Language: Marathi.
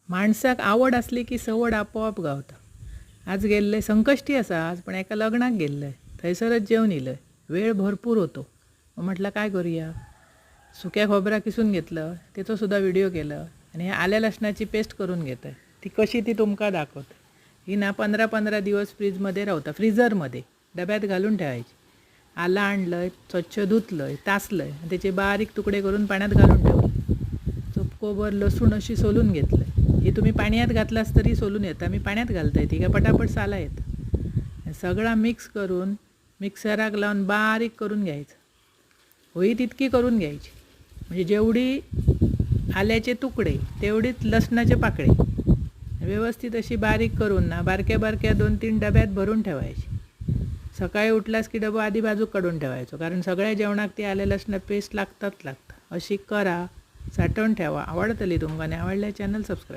माणसाक आवड असली की सवड आपोआप गावता. आज गेल्ले संकष्टी असा आज, पण एका लग्नाक गेल्लंय. थंयसरच जेवण इलंय. वेळ भरपूर होतो. मग म्हटलं काय करूया, सुक्या खोबरा किसून घेतलं, त्याचं सुद्धा व्हिडिओ केलं आणि हे आल्या लसणाची पेस्ट करून घेत आहे. ती कशी ती तुमका दाखवते. ही ना 15-15 दिवस फ्रीजमध्ये राहता, फ्रीझरमध्ये डब्यात घालून ठेवायची. आलं आणलं, स्वच्छ धुतलं, तासलं आणि त्याचे बारीक तुकडे करून पाण्यात घालून ठेवलं. चुपकोबर लसूण अशी सोलून घेतलं. हे तुम्ही पाण्यात घातलास तरी सोलून येतं, मी पाण्यात घालता येते का पटापट साला येतं. सगळा मिक्स करून मिक्सराक लावून बारीक करून घ्यायचं. होई तितकी करून घ्यायची, म्हणजे जेवढी आल्याचे तुकडे तेवढीच लसणाचे पाकळे व्यवस्थित अशी बारीक करून ना बारक्या बारक्या 2-3 डब्यात भरून ठेवायची. सकाळी उठलास की डबा आधी बाजूक काढून ठेवायचो, कारण सगळ्या जेवणाक ती आल्या लसणा पेस्ट लागतात. अशी करा, साठवून ठेवा. आवडतली तुमका आणि आवडल्या चॅनल सबस्क्राईब.